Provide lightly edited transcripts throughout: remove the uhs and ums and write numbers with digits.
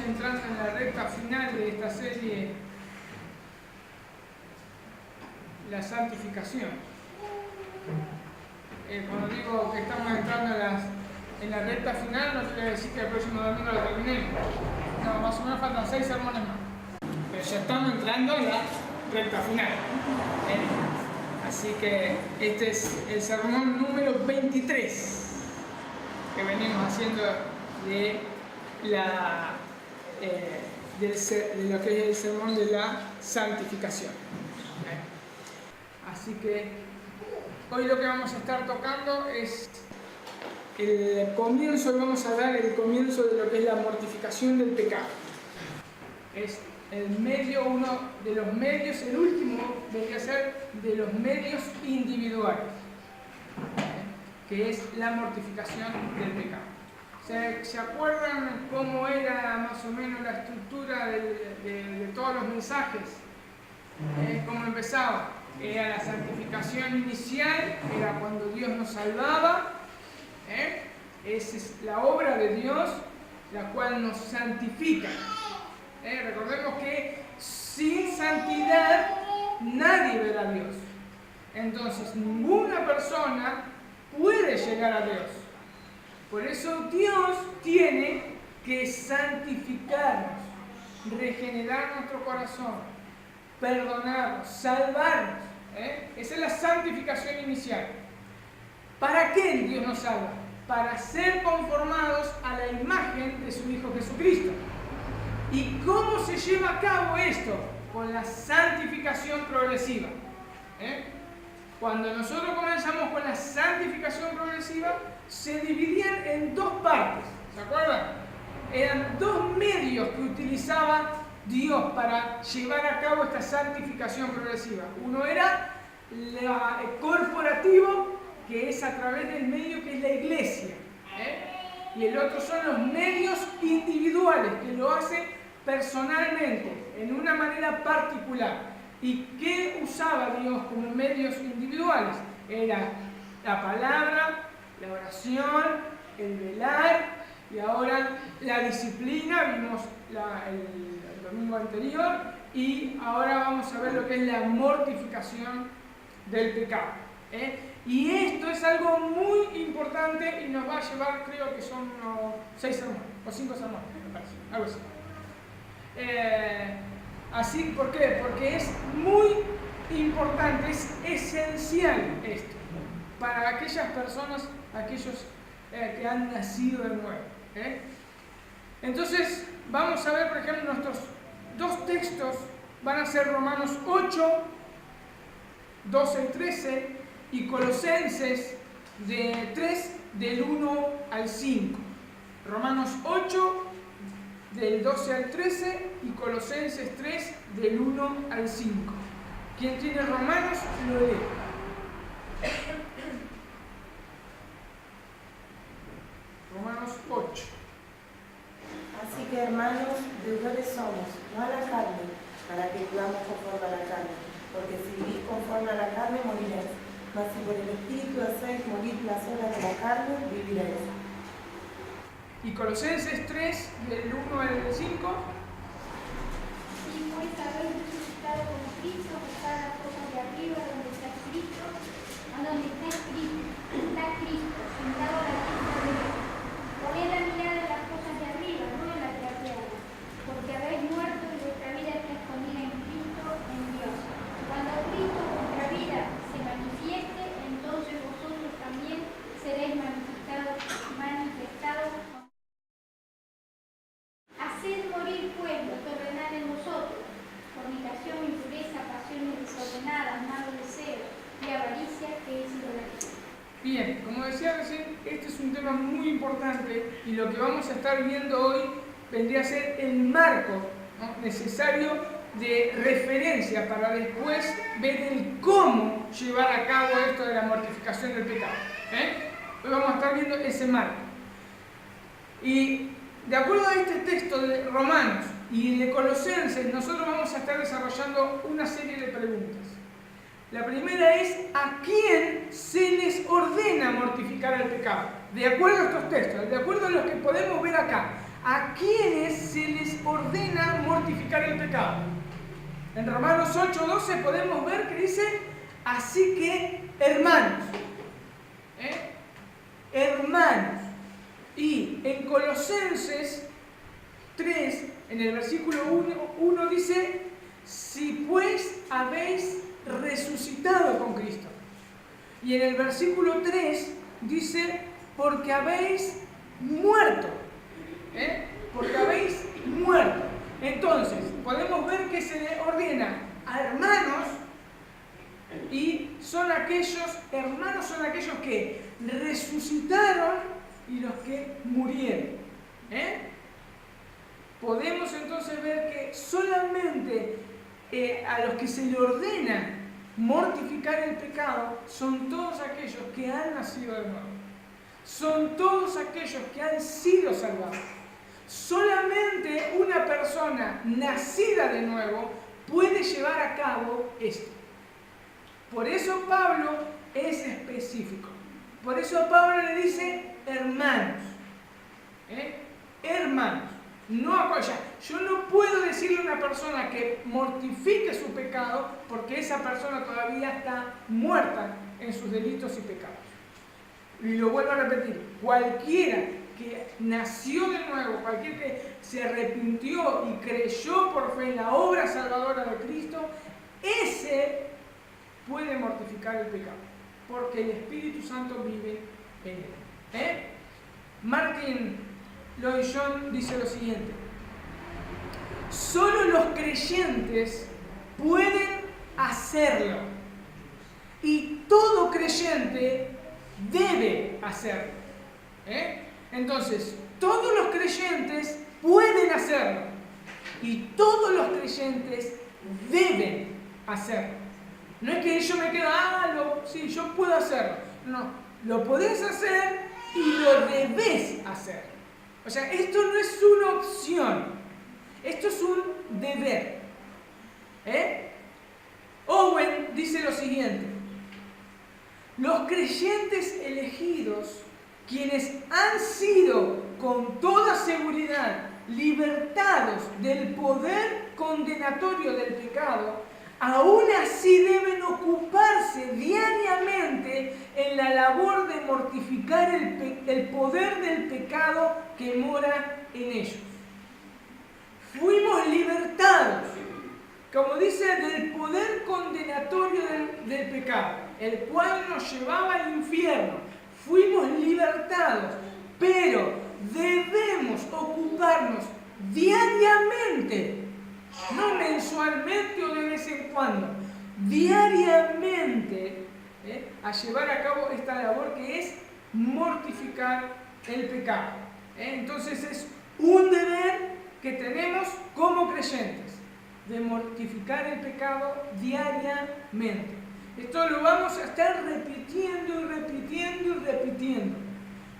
entrando en la recta final de esta serie, la santificación. Cuando digo que estamos entrando en la recta final, no quiere decir que el próximo domingo lo terminemos. No, más o menos faltan 6 sermones más. Pero ya estamos entrando en la recta final. Así que este es el sermón número 23 que venimos haciendo de lo que es el sermón de la santificación. Así que hoy lo que vamos a estar tocando es el comienzo, vamos a dar el comienzo de lo que es la mortificación del pecado. Es el medio, uno de los medios, el último debería ser de los medios individuales, que es la mortificación del pecado. ¿Se acuerdan cómo era más o menos la estructura de todos los mensajes? ¿Cómo empezaba? Era la santificación inicial, era cuando Dios nos salvaba. Esa es la obra de Dios, la cual nos santifica. Recordemos que sin santidad nadie verá a Dios. Entonces ninguna persona puede llegar a Dios. Por eso Dios tiene que santificarnos, regenerar nuestro corazón, perdonarnos, salvarnos. Esa es la santificación inicial. ¿Para qué Dios nos salva? Para ser conformados a la imagen de su Hijo Jesucristo. ¿Y cómo se lleva a cabo esto? Con la santificación progresiva. Cuando nosotros comenzamos con la santificación progresiva, se dividían en dos partes. ¿Se acuerdan? Eran dos medios que utilizaba Dios para llevar a cabo esta santificación progresiva. Uno era el corporativo, que es a través del medio que es la iglesia. Y el otro son los medios individuales, que lo hace personalmente, en una manera particular. ¿Y qué usaba Dios como medios individuales? Era la palabra, la oración, el velar, y ahora la disciplina, vimos el domingo anterior, y ahora vamos a ver lo que es la mortificación del pecado. Y esto es algo muy importante y nos va a llevar, creo que son 6 sermones, o 5 sermones, me parece, algo así. Así, ¿por qué? Porque es muy importante, es esencial esto para aquellas personas, aquellos que han nacido de nuevo. Entonces, vamos a ver, por ejemplo, nuestros dos textos van a ser Romanos 8, 12 y 13, y Colosenses 3, del 1 al 5. Romanos 8, del 12 al 13, y Colosenses 3, del 1 al 5. ¿Quién tiene Romanos? Lo lee. Romanos 8. Así que, hermanos, deudores somos, no a la carne, para que vivamos conforme a la carne. Porque si vivís conforme a la carne, moriréis. Mas si por el Espíritu hacéis morir las obras de la carne, viviréis. Y Colosenses 3, del 1 al 5. Y pues habéis resucitado con Cristo, buscad las cosas de arriba, donde está Cristo, sentado a la diestra de Dios. Poned la mirada en las cosas de arriba, no en las de la tierra, porque habéis muerto y vuestra vida está escondida en Cristo, en Dios. Cuando Cristo, vuestra vida, se manifieste, entonces vosotros también seréis manifestados. Haced morir pues lo terrenal en vosotros, fornicación, impureza, pasiones desordenadas, malos deseos y avaricia, que es idolatría. Bien, como decía recién, este es un tema muy importante y lo que vamos a estar viendo hoy vendría a ser el marco, ¿no?, necesario de referencia para después ver el cómo llevar a cabo esto de la mortificación del pecado. Hoy vamos a estar viendo ese marco. Y de acuerdo a este texto de Romanos y de Colosenses, nosotros vamos a estar desarrollando una serie de preguntas. La primera es: ¿a quién se les ordena mortificar el pecado? De acuerdo a estos textos, de acuerdo a lo que podemos ver acá, ¿a quiénes se les mortificar el pecado. En Romanos 8:12 podemos ver que dice, así que hermanos, hermanos. Y en Colosenses 3, en el versículo 1 dice, si pues habéis resucitado con Cristo. Y en el versículo 3 dice, porque habéis muerto. Porque habéis muerto. Entonces, podemos ver que se le ordena a hermanos, y hermanos son aquellos que resucitaron y los que murieron. Podemos entonces ver que solamente a los que se le ordena mortificar el pecado son todos aquellos que han nacido de nuevo. Son todos aquellos que han sido salvados. Solamente una persona nacida de nuevo puede llevar a cabo esto. Por eso Pablo es específico. Por eso Pablo le dice hermanos. Hermanos. No apoya. Yo no puedo decirle a una persona que mortifique su pecado porque esa persona todavía está muerta en sus delitos y pecados. Y lo vuelvo a repetir. Cualquiera que nació de nuevo, cualquiera que se arrepintió y creyó por fe en la obra salvadora de Cristo, ese puede mortificar el pecado, porque el Espíritu Santo vive en él. Martin Lloyd-Jones dice lo siguiente: solo los creyentes pueden hacerlo, y todo creyente debe hacerlo. Entonces, todos los creyentes pueden hacerlo, y todos los creyentes deben hacerlo. No es que yo me quedo, sí, yo puedo hacerlo. No, lo podés hacer y lo debés hacer. O sea, esto no es una opción, esto es un deber. Owen dice lo siguiente: los creyentes elegidos, quienes han sido con toda seguridad libertados del poder condenatorio del pecado, aún así deben ocuparse diariamente en la labor de mortificar el poder del pecado que mora en ellos. Fuimos libertados, como dice, del poder condenatorio del pecado, el cual nos llevaba al infierno. Fuimos libertados, pero debemos ocuparnos diariamente, no mensualmente o de vez en cuando, diariamente, a llevar a cabo esta labor que es mortificar el pecado. Entonces es un deber que tenemos como creyentes, de mortificar el pecado diariamente. Esto lo vamos a estar repitiendo y repitiendo y repitiendo,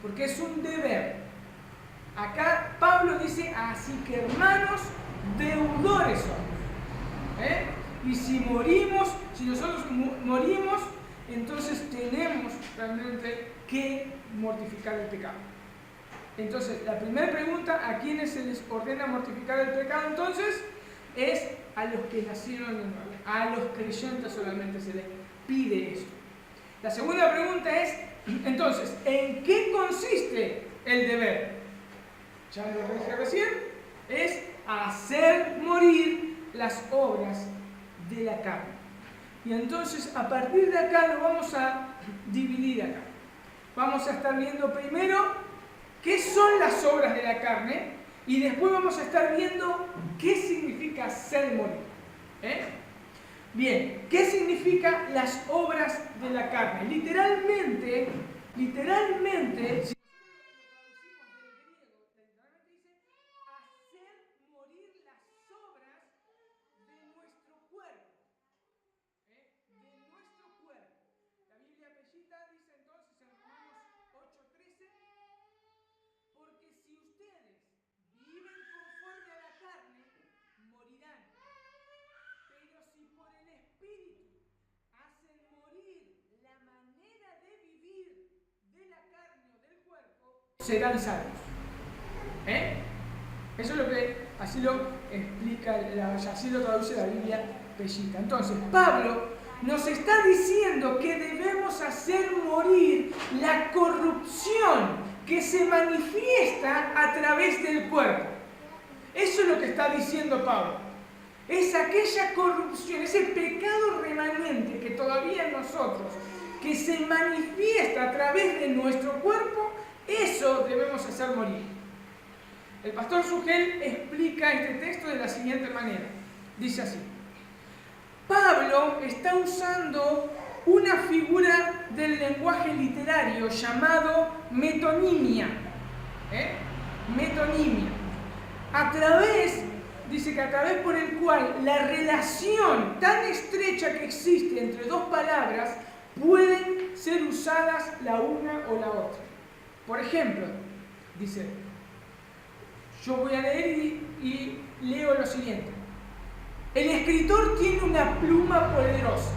porque es un deber. Acá Pablo dice, así que hermanos, deudores somos. Y si nosotros morimos, entonces tenemos realmente que mortificar el pecado. Entonces, la primera pregunta, ¿a quiénes se les ordena mortificar el pecado? Entonces, es a los que nacieron de nuevo. A los creyentes solamente se les pide esto. La segunda pregunta es, entonces, ¿en qué consiste el deber? Ya lo dije recién, es hacer morir las obras de la carne. Y entonces, a partir de acá lo vamos a dividir acá. Vamos a estar viendo primero qué son las obras de la carne, y después vamos a estar viendo qué significa hacer morir. Bien, ¿qué significa las obras de la carne? Literalmente, si nosotros lo traducimos del griego, literalmente dice hacer morir las obras de nuestro cuerpo. De nuestro cuerpo. La Biblia Pellita dice entonces en Romanos 8:13, porque si ustedes viven conforme a la carne, morirán. Pero si por el Espíritu hacen morir la manera de vivir de la carne o del cuerpo, serán salvos. Eso es lo que Así lo explica, así lo traduce la Biblia Pellita. Entonces, Pablo nos está diciendo que debemos hacer morir la corrupción que se manifiesta a través del cuerpo. Eso es lo que está diciendo Pablo. Es aquella corrupción, ese pecado remanente que todavía en nosotros, que se manifiesta a través de nuestro cuerpo, eso debemos hacer morir. El pastor Sugel explica este texto de la siguiente manera. Dice así: Pablo está usando una figura del lenguaje literario llamado metonimia. Metonimia. Dice que a través por el cual la relación tan estrecha que existe entre dos palabras pueden ser usadas la una o la otra. Por ejemplo, dice, yo voy a leer y leo lo siguiente. El escritor tiene una pluma poderosa.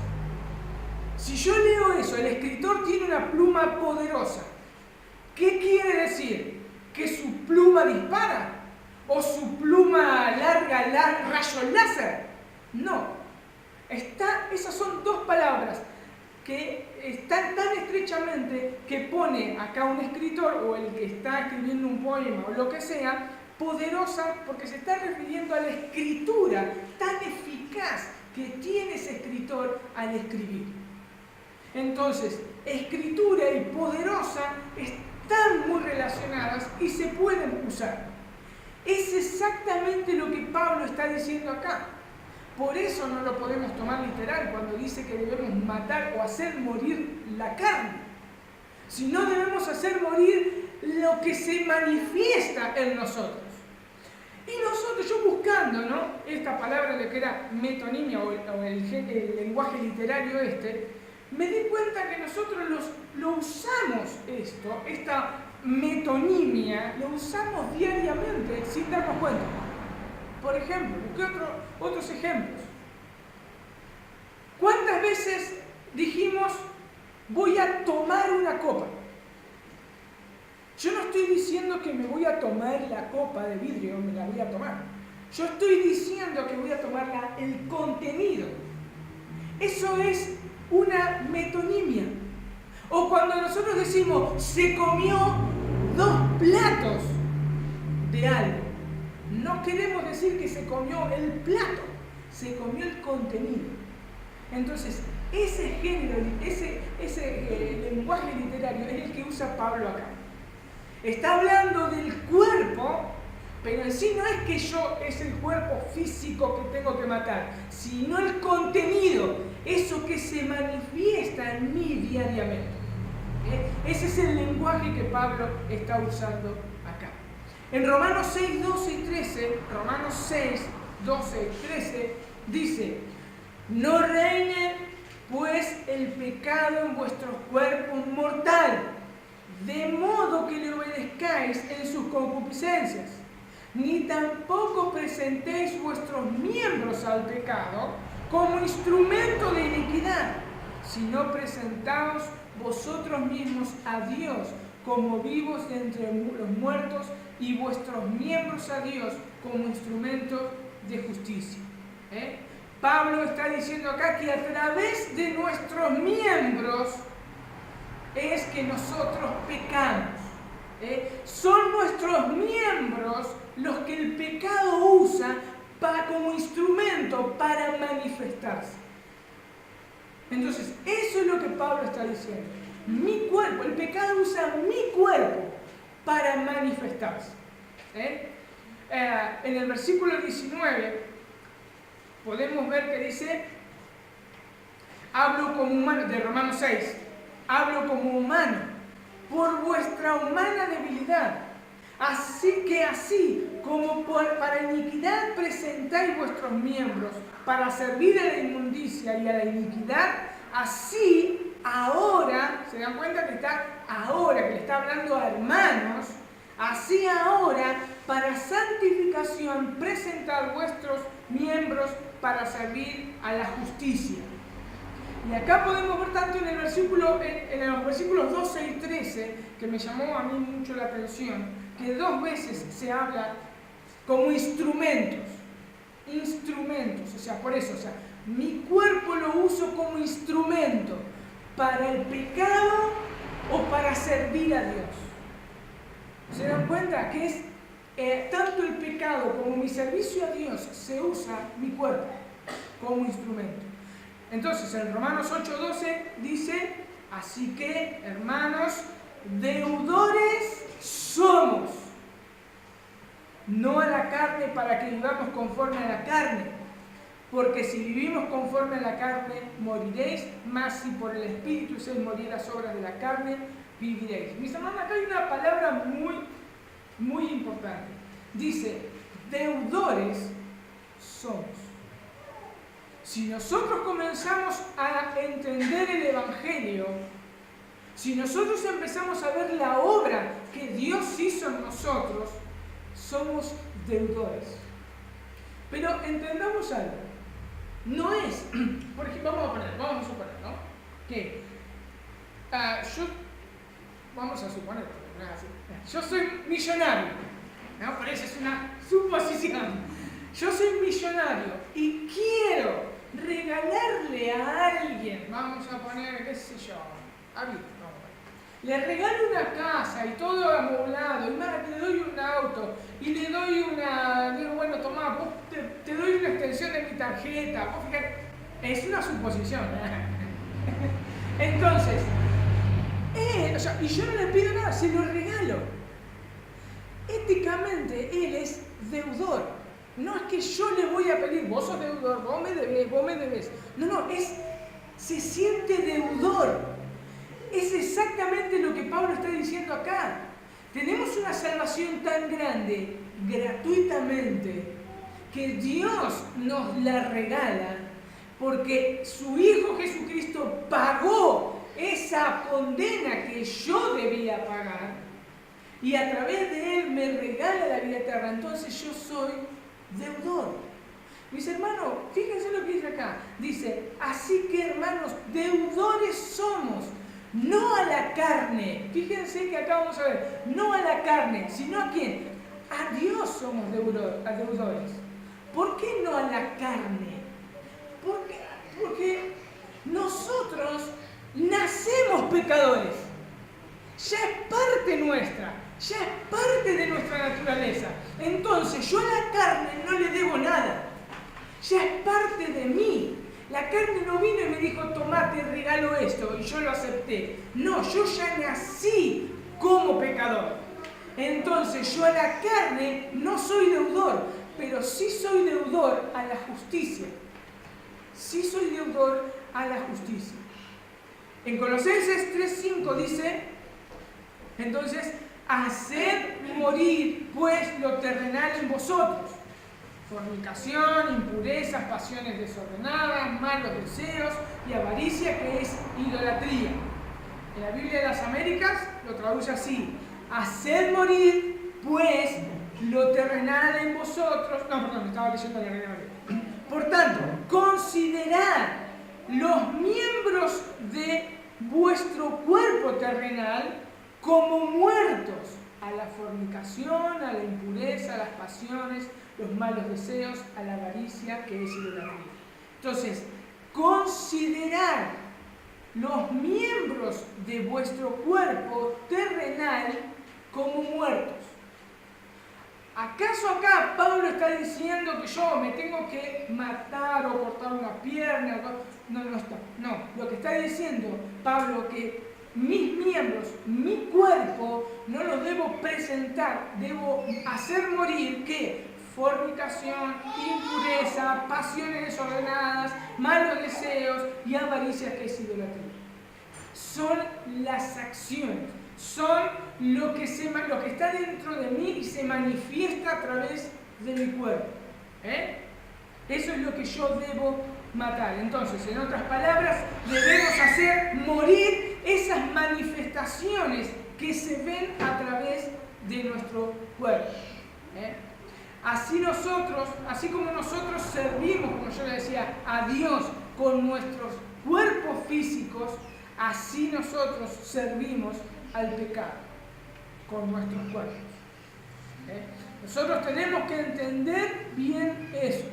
Si yo leo eso, el escritor tiene una pluma poderosa, ¿qué quiere decir? ¿Que su pluma dispara? ¿O su pluma larga, rayo láser? No. Esas son dos palabras que están tan estrechamente que pone acá un escritor o el que está escribiendo un poema o lo que sea, poderosa, porque se está refiriendo a la escritura tan eficaz que tiene ese escritor al escribir. Entonces, escritura y poderosa están muy relacionadas y se pueden usar. Es exactamente lo que Pablo está diciendo acá. Por eso no lo podemos tomar literal cuando dice que debemos matar o hacer morir la carne. Sino debemos hacer morir lo que se manifiesta en nosotros. Y nosotros, yo buscando, ¿no?, esta palabra de que era metonimia o el lenguaje literario me di cuenta que nosotros lo usamos esta metonimia, lo usamos diariamente sin darnos cuenta. Por ejemplo, busqué otros ejemplos. ¿Cuántas veces dijimos voy a tomar una copa? Yo no estoy diciendo que me voy a tomar la copa de vidrio, me la voy a tomar. Yo estoy diciendo que voy a tomar el contenido. Eso es una metonimia. O cuando nosotros decimos se comió 2 platos de algo, no queremos decir que se comió el plato, se comió el contenido. Entonces, ese género, ese lenguaje literario es el que usa Pablo acá. Está hablando del cuerpo, pero en sí no es que es el cuerpo físico que tengo que matar, sino el contenido, eso que se manifiesta en mí diariamente. Ese es el lenguaje que Pablo está usando acá. En Romanos 6, 12 y 13, Romanos 6, 12 y 13, dice: no reine pues el pecado en vuestros cuerpos mortal, de modo que le obedezcáis en sus concupiscencias, ni tampoco presentéis vuestros miembros al pecado como instrumento de iniquidad, sino presentaos vosotros mismos a Dios como vivos de entre los muertos y vuestros miembros a Dios como instrumento de justicia. Pablo está diciendo acá que a través de nuestros miembros es que nosotros pecamos. Son nuestros miembros los que el pecado usa como instrumento para manifestarse. Entonces, eso es lo que Pablo está diciendo. Mi cuerpo, el pecado usa mi cuerpo para manifestarse. En el versículo 19 podemos ver que dice: hablo como humano, de Romanos 6, hablo como humano, por vuestra humana debilidad. Así como para iniquidad presentáis vuestros miembros para servir a la inmundicia y a la iniquidad, así ahora, ¿se dan cuenta que que le está hablando a hermanos? Así ahora, para santificación, presentad vuestros miembros para servir a la justicia. Y acá podemos ver tanto en los versículos 12 y 13, que me llamó a mí mucho la atención, que 2 veces se habla como instrumentos. O sea, por eso, mi cuerpo lo uso como instrumento para el pecado o para servir a Dios. ¿Se dan cuenta que es tanto el pecado como mi servicio a Dios se usa mi cuerpo como instrumento? Entonces en Romanos 8:12 dice, así que, hermanos, deudores somos, no a la carne para que vivamos conforme a la carne, porque si vivimos conforme a la carne moriréis, mas si por el Espíritu se morir las obras de la carne, viviréis. Mis hermanos, acá hay una palabra muy importante. Dice, deudores somos. Si nosotros comenzamos a entender el Evangelio, si nosotros empezamos a ver la obra que Dios hizo en nosotros, somos deudores. Pero entendamos algo. No es, por ejemplo, vamos a suponer, ¿no? Que vamos a suponer, yo soy millonario, ¿no? Por eso es una suposición. Yo soy millonario y quiero regalarle a alguien, vamos a poner, qué sé yo, le regalo una casa y todo amoblado, y más, le doy un auto, y le doy digo, bueno, tomá, vos te doy una extensión de mi tarjeta, vos fíjate, es una suposición. Entonces, y yo no le pido nada, se lo regalo. Éticamente, él es deudor. No es que yo le voy a pedir, vos sos deudor, vos me debes. No, se siente deudor. Es exactamente lo que Pablo está diciendo acá. Tenemos una salvación tan grande, gratuitamente, que Dios nos la regala, porque su Hijo Jesucristo pagó esa condena que yo debía pagar, y a través de Él me regala la vida eterna. Entonces yo soy deudor. Mis hermanos, fíjense lo que dice acá. Dice, así que hermanos, deudores somos, no a la carne. Fíjense que acá vamos a ver, no a la carne, sino a quién. A Dios somos deudores. ¿Por qué no a la carne? Porque nosotros nacemos pecadores. Ya es parte nuestra, ya es parte de nuestra naturaleza. Entonces yo a la carne no le debo nada. Ya es parte de mí. La carne no vino y me dijo, tomá, te regalo esto, y yo lo acepté. No, yo ya nací como pecador. Entonces yo a la carne no soy deudor, pero sí soy deudor a la justicia. Sí soy deudor a la justicia. En Colosenses 3:5 dice, entonces, haced morir pues lo terrenal en vosotros. Fornicación, impurezas, pasiones desordenadas, malos deseos y avaricia, que es idolatría. En la Biblia de las Américas lo traduce así: haced morir pues lo terrenal en vosotros. Estaba leyendo la Reina Valera. Por tanto, considerad los miembros de vuestro cuerpo terrenal como muertos a la fornicación, a la impureza, a las pasiones, los malos deseos, a la avaricia, que es idolatría. Entonces, considerad los miembros de vuestro cuerpo terrenal como muertos. ¿Acaso acá Pablo está diciendo que yo me tengo que matar o cortar una pierna? No está. No, lo que está diciendo Pablo que mis miembros, mi cuerpo, no los debo presentar, debo hacer morir, ¿qué? Fornicación, impureza, pasiones desordenadas, malos deseos y avaricias, que es idolatría. Son las acciones, son lo que está dentro de mí y se manifiesta a través de mi cuerpo. Eso es lo que yo debo matar. Entonces, en otras palabras, debemos hacer morir esas manifestaciones que se ven a través de nuestro cuerpo. Así como nosotros servimos, como yo le decía, a Dios con nuestros cuerpos físicos, así nosotros servimos al pecado con nuestros cuerpos. Nosotros tenemos que entender bien eso.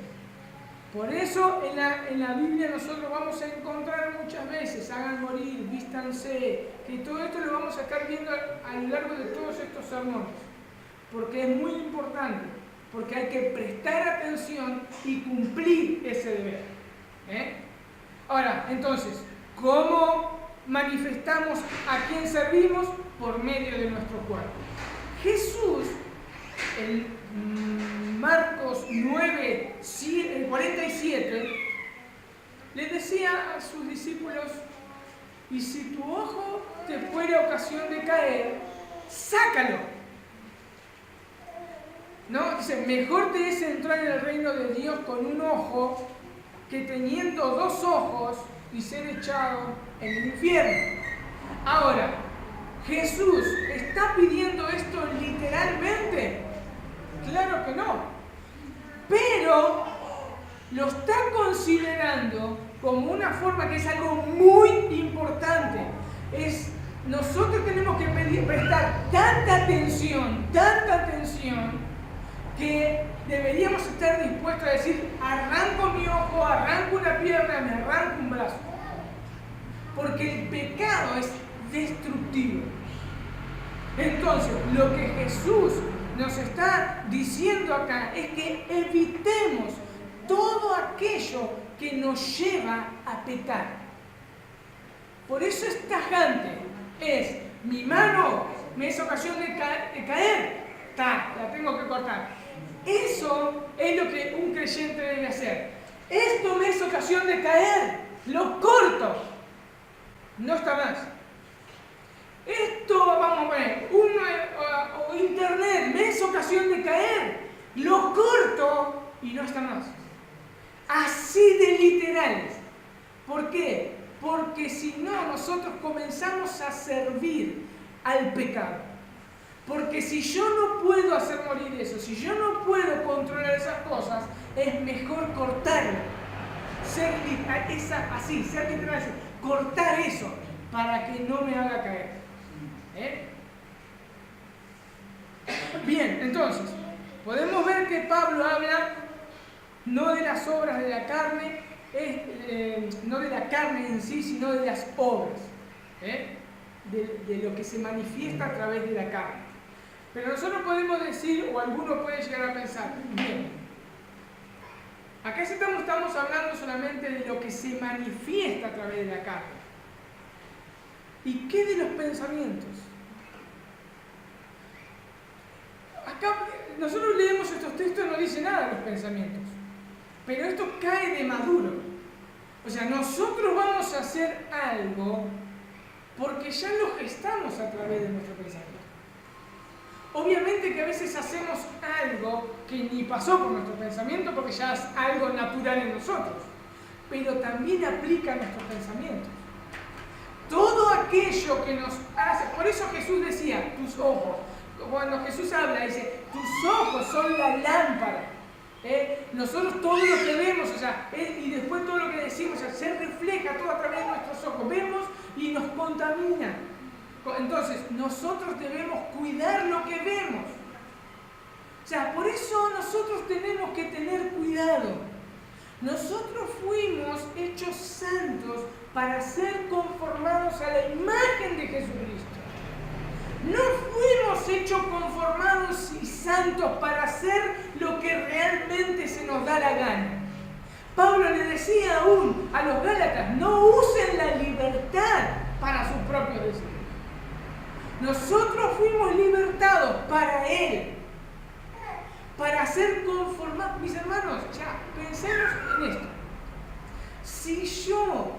Por eso en la Biblia nosotros vamos a encontrar muchas veces, hagan morir, vístanse, que todo esto lo vamos a estar viendo a lo largo de todos estos sermones. Porque es muy importante, porque hay que prestar atención y cumplir ese deber. Ahora, entonces, ¿cómo manifestamos a quién servimos? Por medio de nuestro cuerpo. Jesús, en Marcos 9, 47, le decía a sus discípulos, y si tu ojo te fuera ocasión de caer, sácalo. ¿No? Dice, mejor te es entrar en el reino de Dios con un ojo que teniendo 2 ojos y ser echado en el infierno. Ahora, ¿Jesús está pidiendo esto literalmente? Claro que no. Pero lo está considerando como una forma que es algo muy importante. Nosotros tenemos que prestar tanta atención, que deberíamos estar dispuestos a decir, arranco mi ojo, arranco una pierna, me arranco un brazo. Porque el pecado es destructivo. Entonces, lo que Jesús nos está diciendo acá es que evitemos todo aquello que nos lleva a pecar. Por eso es tajante. Mi mano me es ocasión de caer, la tengo que cortar. Eso es lo que un creyente debe hacer. Esto me es ocasión de caer, lo corto. No está más. Esto, vamos a poner, o internet, me es ocasión de caer, lo corto y no está más. Así de literales. ¿Por qué? Porque si no, nosotros comenzamos a servir al pecado. Porque si yo no puedo hacer morir eso, si yo no puedo controlar esas cosas, es mejor cortarlo. Ser literal, cortar eso para que no me haga caer. Bien, entonces, podemos ver que Pablo habla no de las obras de la carne, no de la carne en sí, sino de las obras, de lo que se manifiesta a través de la carne. Pero nosotros podemos decir, o alguno puede llegar a pensar, bien, acá estamos hablando solamente de lo que se manifiesta a través de la carne. ¿Y qué de los pensamientos? Acá nosotros leemos estos textos y no dice nada de los pensamientos. Pero esto cae de maduro. O sea, nosotros vamos a hacer algo porque ya lo gestamos a través de nuestro pensamiento. Obviamente que a veces hacemos algo que ni pasó por nuestro pensamiento porque ya es algo natural en nosotros. Pero también aplica a nuestros pensamientos. Todo aquello que nos hace... Por eso Jesús decía, tus ojos. Cuando Jesús habla, dice, tus ojos son la lámpara. Nosotros todo lo que vemos, y después todo lo que decimos, se refleja todo a través de nuestros ojos. Vemos y nos contamina. Entonces, nosotros debemos cuidar lo que vemos. Por eso nosotros tenemos que tener cuidado. Nosotros fuimos hechos santos para ser conformados a la imagen de Jesucristo. No fuimos hechos conformados y santos para hacer lo que realmente se nos da la gana. Pablo le decía aún a los Gálatas, no usen la libertad para sus propios deseos. Nosotros fuimos libertados para Él, para ser conformados. Mis hermanos, pensemos en esto. Si yo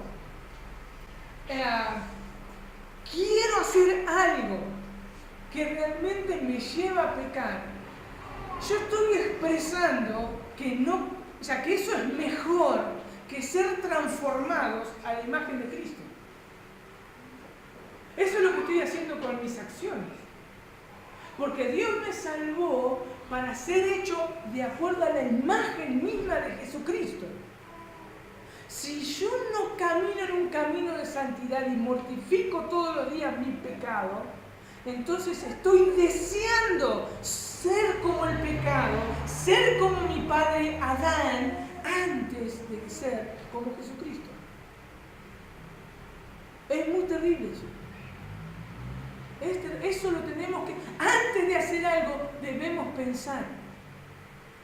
quiero hacer algo que realmente me lleva a pecar, yo estoy expresando que que eso es mejor que ser transformados a la imagen de Cristo. Eso es lo que estoy haciendo con mis acciones. Porque Dios me salvó para ser hecho de acuerdo a la imagen misma de Jesucristo. Si yo no camino en un camino de santidad y mortifico todos los días mi pecado, entonces estoy deseando ser como el pecado, ser como mi padre Adán, antes de ser como Jesucristo. Es muy terrible eso. Eso lo tenemos que, antes de hacer algo, debemos pensar.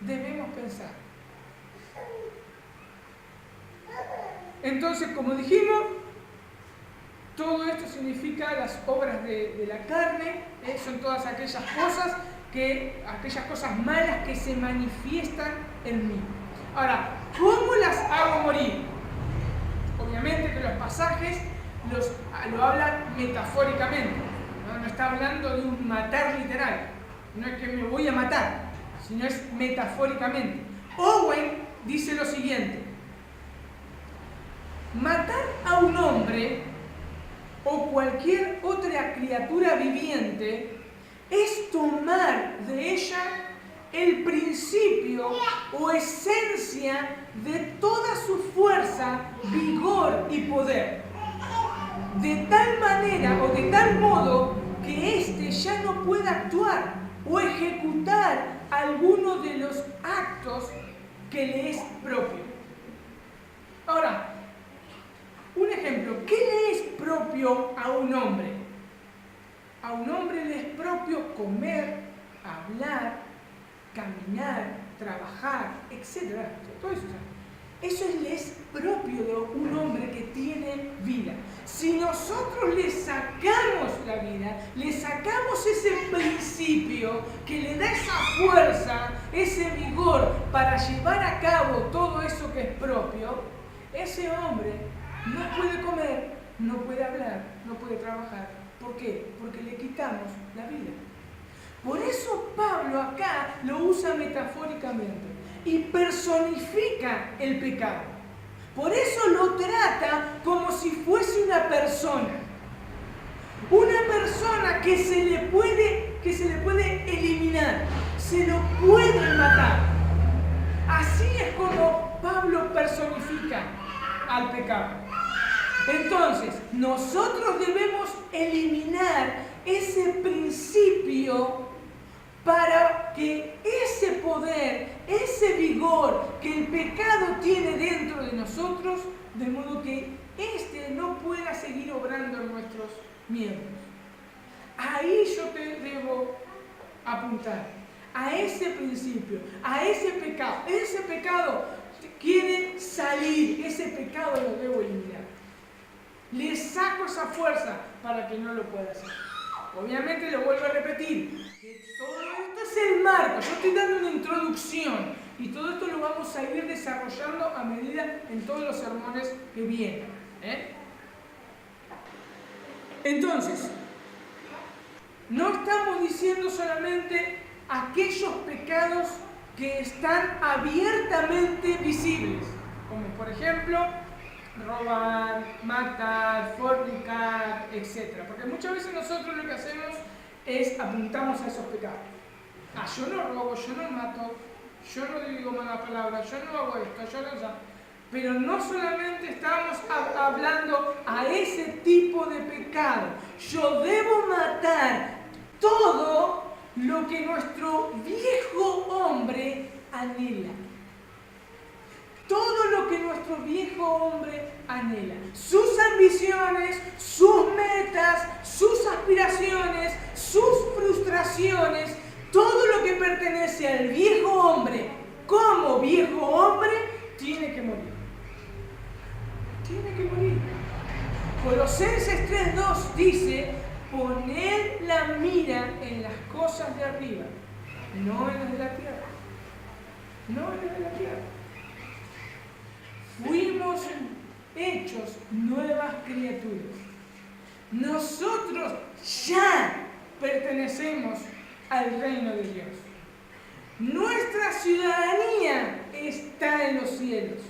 Debemos pensar. Entonces, como dijimos, todo esto significa las obras de la carne, son todas aquellas cosas malas que se manifiestan en mí. Ahora, ¿cómo las hago morir? Obviamente que los pasajes lo hablan metafóricamente, no está hablando de un matar literal, no es que me voy a matar, sino es metafóricamente. Owen dice lo siguiente: matar a un hombre o cualquier otra criatura viviente es tomar de ella el principio o esencia de toda su fuerza, vigor y poder, de tal manera o de tal modo que éste ya no pueda actuar o ejecutar alguno de los actos que le es propio. Ahora, un ejemplo, ¿qué le es propio a un hombre? A un hombre le es propio comer, hablar, caminar, trabajar, etc. Todo eso. Eso le es propio de un hombre que tiene vida. Si nosotros le sacamos la vida, le sacamos ese principio que le da esa fuerza, ese vigor para llevar a cabo todo eso que es propio, ese hombre no puede comer, no puede hablar, no puede trabajar. ¿Por qué? Porque le quitamos la vida. Por eso Pablo acá lo usa metafóricamente y personifica el pecado. Por eso lo trata como si fuese una persona. Una persona que se le puede eliminar, se lo puede matar. Así es como Pablo personifica al pecado. Entonces, nosotros debemos eliminar ese principio para que ese poder, ese vigor que el pecado tiene dentro de nosotros, de modo que éste no pueda seguir obrando en nuestros miembros. Ahí yo te debo apuntar, a ese principio, a ese pecado. Ese pecado quiere salir, ese pecado lo debo eliminar. Le saco esa fuerza para que no lo pueda hacer. Obviamente lo vuelvo a repetir, que todo esto es el marco. Yo estoy dando una introducción y todo esto lo vamos a ir desarrollando a medida en todos los sermones que vienen. Entonces, no estamos diciendo solamente aquellos pecados que están abiertamente visibles, como por ejemplo robar, matar, fornicar, etc. Porque muchas veces nosotros lo que hacemos es apuntamos a esos pecados. Yo no robo, yo no mato, yo no digo malas palabras, yo no hago esto, yo no hago. Pero no solamente estamos hablando a ese tipo de pecado. Yo debo matar todo lo que nuestro viejo hombre anhela. Todo lo que nuestro viejo hombre anhela. Sus ambiciones, sus metas, sus aspiraciones, sus frustraciones, todo lo que pertenece al viejo hombre como viejo hombre, tiene que morir. Tiene que morir. Colosenses 3:2 dice: poned la mira en las cosas de arriba, no en las de la tierra. No en las de la tierra. Fuimos hechos nuevas criaturas. Nosotros ya pertenecemos al reino de Dios. Nuestra ciudadanía está en los cielos,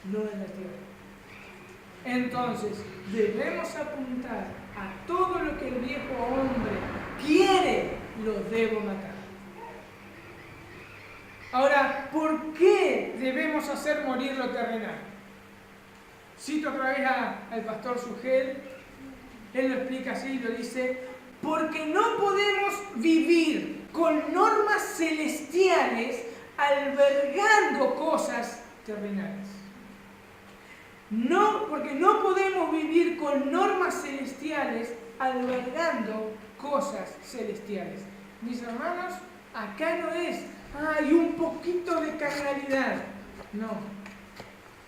no en la tierra. Entonces, debemos apuntar a todo lo que el viejo hombre quiere, lo debo matar. Ahora, ¿por qué debemos hacer morir lo terrenal? Cito otra vez al pastor Sugel. Él lo explica así, lo dice: porque no podemos vivir con normas celestiales albergando cosas terrenales. No, porque no podemos vivir con normas celestiales albergando cosas celestiales. Mis hermanos, acá no es, hay un poquito de carnalidad. No.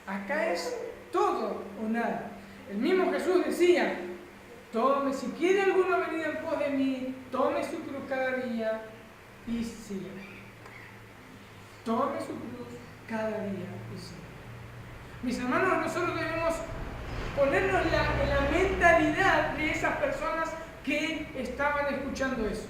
Acá es todo o nada. El mismo Jesús decía, tome, si quiere alguno venir en pos de mí, tome su cruz cada día y sígueme. Tome su cruz cada día y sígueme. Mis hermanos, nosotros debemos ponernos en la mentalidad de esas personas que estaban escuchando eso.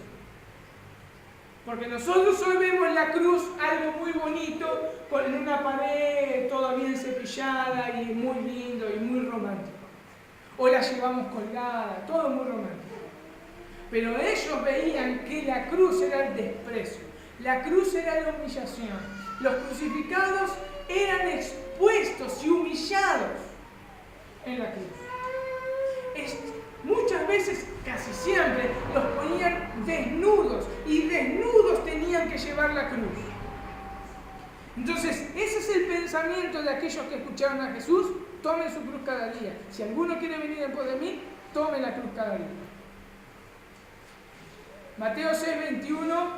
Porque nosotros hoy vemos en la cruz algo muy bonito, en una pared toda bien cepillada y muy lindo y muy romántico. O la llevamos colgada, todo muy romántico. Pero ellos veían que la cruz era el desprecio, la cruz era la humillación. Los crucificados eran expuestos y humillados en la cruz. Muchas veces, casi siempre, los ponían desnudos y desnudos tenían que llevar la cruz. Entonces, ese es el pensamiento de aquellos que escucharon a Jesús: tomen su cruz cada día. Si alguno quiere venir en pos de mí, tome la cruz cada día. Mateo 6:21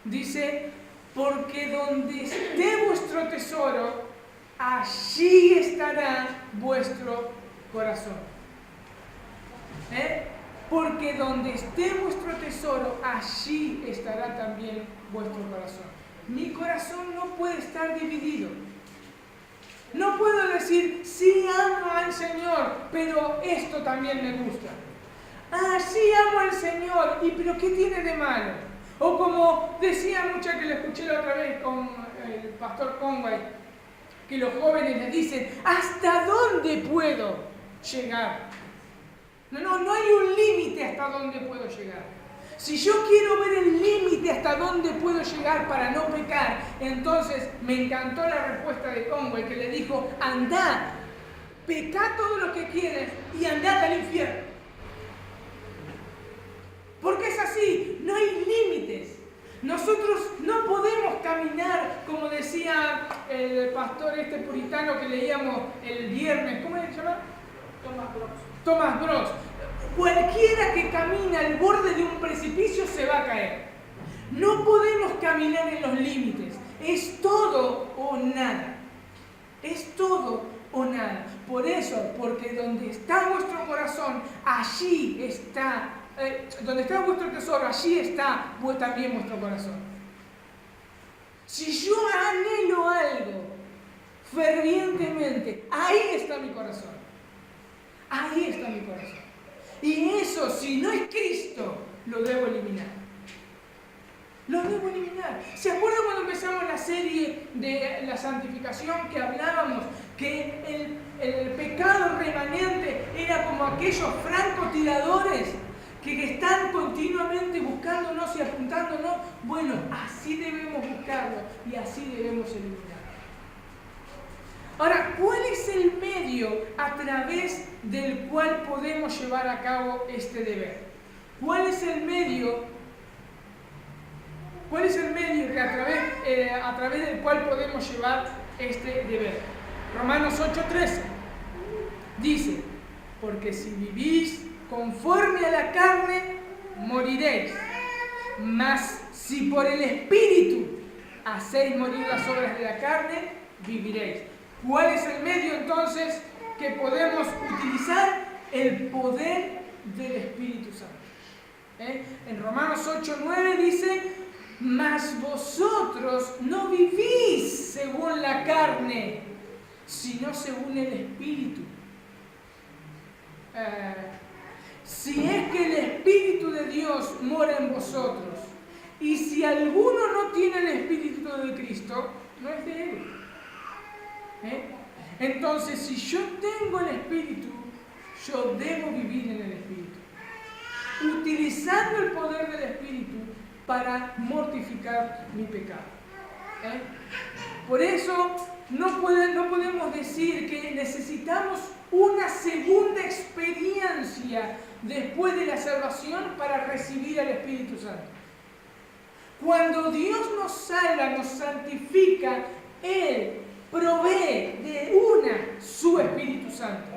dice: porque donde esté vuestro tesoro, allí estará vuestro corazón. Porque donde esté vuestro tesoro, allí estará también vuestro corazón. Mi corazón no puede estar dividido. No puedo decir, sí amo al Señor, pero esto también me gusta. Ah, sí amo al Señor, pero ¿qué tiene de malo? O como decía mucha que le escuché la otra vez con el pastor Conway, que los jóvenes le dicen, ¿hasta dónde puedo llegar? No hay un límite hasta dónde puedo llegar. Si yo quiero ver el límite hasta dónde puedo llegar para no pecar, entonces me encantó la respuesta de Conway, que le dijo, andad, pecá todo lo que quieres y andad al infierno. Porque es así, no hay límites. Nosotros no podemos caminar, como decía el pastor puritano que leíamos el viernes, ¿cómo se llama? Thomas Brooks. Cualquiera que camina al borde de un precipicio se va a caer. No podemos caminar en los límites. Es todo o nada. Es todo o nada. Por eso, porque donde está vuestro corazón, allí está, donde está vuestro tesoro, allí está también vuestro corazón. Si yo anhelo algo fervientemente, ahí está mi corazón. Ahí está mi corazón. Y eso, si no es Cristo, lo debo eliminar. Lo debo eliminar. ¿Se acuerdan cuando empezamos la serie de la santificación que hablábamos? Que el pecado remanente era como aquellos francotiradores que están continuamente buscándonos y apuntándonos. Bueno, así debemos buscarlo y así debemos eliminarlo. Ahora, ¿cuál es el medio a través del cual podemos llevar a cabo este deber? ¿Cuál es el medio que a través del cual podemos llevar este deber? Romanos 8:13 dice, porque si vivís conforme a la carne, moriréis. Mas si por el Espíritu hacéis morir las obras de la carne, viviréis. ¿Cuál es el medio entonces que podemos utilizar? El poder del Espíritu Santo. En Romanos 8:9 dice, mas vosotros no vivís según la carne, sino según el Espíritu. Si es que el Espíritu de Dios mora en vosotros, y si alguno no tiene el Espíritu de Cristo, no es de Él. Entonces, si yo tengo el Espíritu, yo debo vivir en el Espíritu, utilizando el poder del Espíritu para mortificar mi pecado. Por eso no podemos decir que necesitamos una segunda experiencia después de la salvación para recibir al Espíritu Santo. Cuando Dios nos salva, nos santifica, Él provee de una su Espíritu Santo.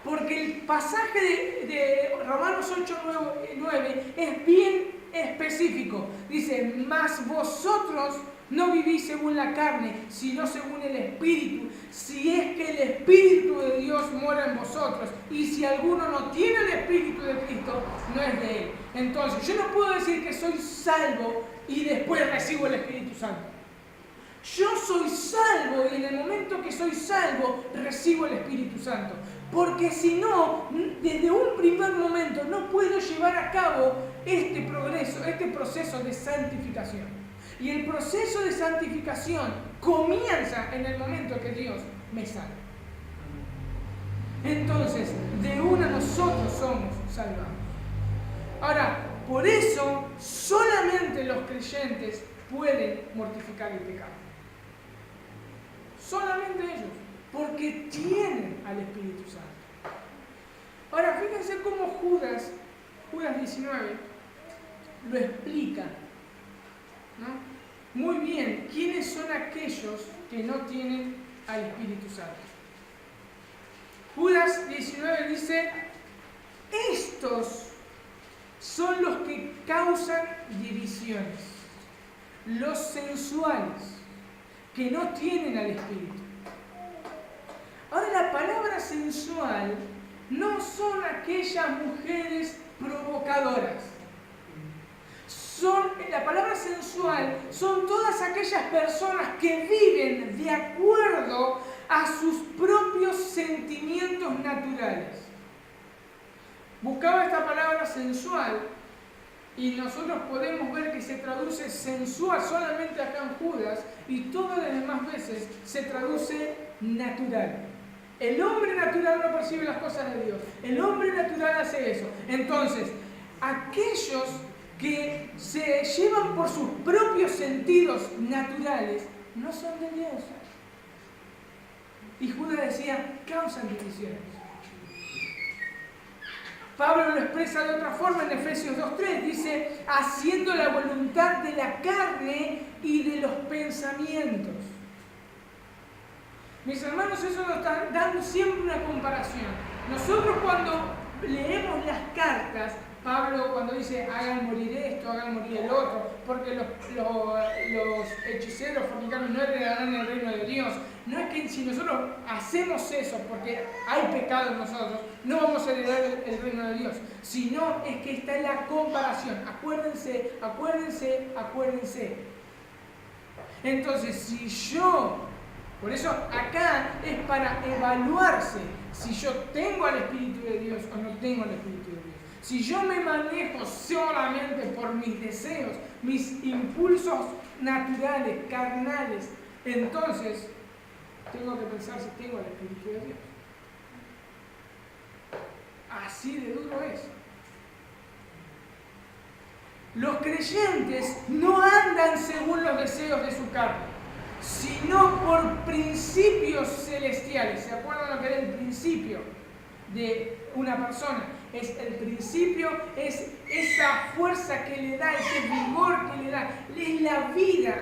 Porque el pasaje de Romanos 8:9 es bien específico. Dice, mas vosotros no vivís según la carne, sino según el Espíritu. Si es que el Espíritu de Dios mora en vosotros, y si alguno no tiene el Espíritu de Cristo, no es de Él. Entonces, yo no puedo decir que soy salvo y después recibo el Espíritu Santo. Yo soy salvo y en el momento que soy salvo, recibo el Espíritu Santo. Porque si no, desde un primer momento no puedo llevar a cabo este progreso, este proceso de santificación. Y el proceso de santificación comienza en el momento que Dios me salva. Entonces, de una nosotros somos salvados. Ahora, por eso solamente los creyentes pueden mortificar el pecado. Solamente ellos, porque tienen al Espíritu Santo. Ahora, fíjense cómo Judas 19, lo explica, ¿no? Muy bien, ¿quiénes son aquellos que no tienen al Espíritu Santo? Judas 19 dice, estos son los que causan divisiones, los sensuales, que no tienen al Espíritu. Ahora, la palabra sensual no son aquellas mujeres provocadoras. La palabra sensual son todas aquellas personas que viven de acuerdo a sus propios sentimientos naturales. Buscaba esta palabra sensual y nosotros podemos ver que se traduce sensual solamente acá en Judas y todas las demás veces se traduce natural. El hombre natural no percibe las cosas de Dios. El hombre natural hace eso. Entonces, aquellos que se llevan por sus propios sentidos naturales no son de Dios. Y Judas decía, causan divisiones. Pablo lo expresa de otra forma en Efesios 2:3, dice, haciendo la voluntad de la carne y de los pensamientos. Mis hermanos, eso nos está dando siempre una comparación. Nosotros cuando leemos las cartas, Pablo cuando dice hagan morir esto, hagan morir el otro, porque los hechiceros, fornicanos no heredarán el reino de Dios. No es que si nosotros hacemos eso porque hay pecado en nosotros, no vamos a heredar el reino de Dios, sino es que está en la comparación. Acuérdense, acuérdense, acuérdense. Entonces, si yo, por eso acá es para evaluarse si yo tengo al Espíritu de Dios o no tengo al Espíritu de Dios. Si yo me manejo solamente por mis deseos, mis impulsos naturales, carnales, entonces tengo que pensar si tengo el Espíritu de Dios. Así de duro es. Los creyentes no andan según los deseos de su carne, sino por principios celestiales. ¿Se acuerdan lo que era el principio de una persona? Es el principio, es esa fuerza que le da, ese vigor que le da, es la vida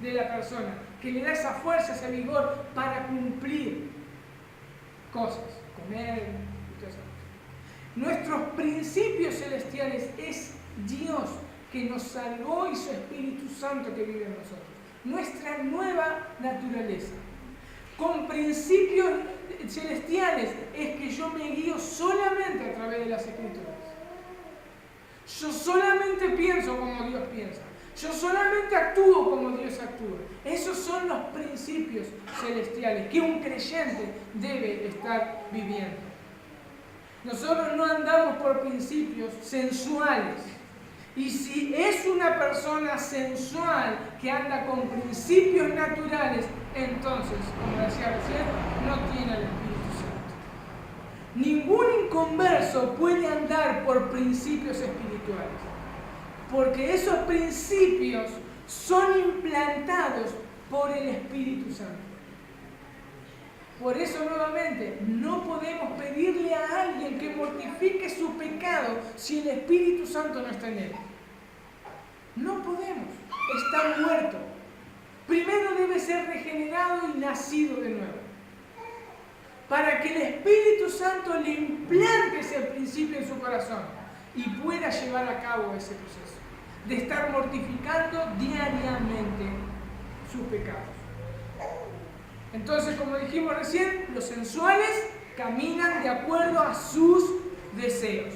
de la persona, que le da esa fuerza, ese vigor para cumplir cosas, comer y todas esas cosas. Nuestros principios celestiales es Dios que nos salvó y su Espíritu Santo que vive en nosotros. Nuestra nueva naturaleza. Con principios celestiales es que yo me guío solamente a través de las Escrituras. Yo solamente pienso como Dios piensa. Yo solamente actúo como Dios actúa. Esos son los principios celestiales que un creyente debe estar viviendo. Nosotros no andamos por principios sensuales. Y si es una persona sensual que anda con principios naturales, entonces, como decía recién, no tiene el Espíritu Santo. Ningún inconverso puede andar por principios espirituales, porque esos principios son implantados por el Espíritu Santo. Por eso, nuevamente, no podemos pedirle a alguien que mortifique su pecado si el Espíritu Santo no está en él. No podemos. está muerto. Primero debe ser regenerado y nacido de nuevo. Para que el Espíritu Santo le implante ese principio en su corazón y pueda llevar a cabo ese proceso de estar mortificando diariamente sus pecados. Entonces, como dijimos recién, los sensuales caminan de acuerdo a sus deseos.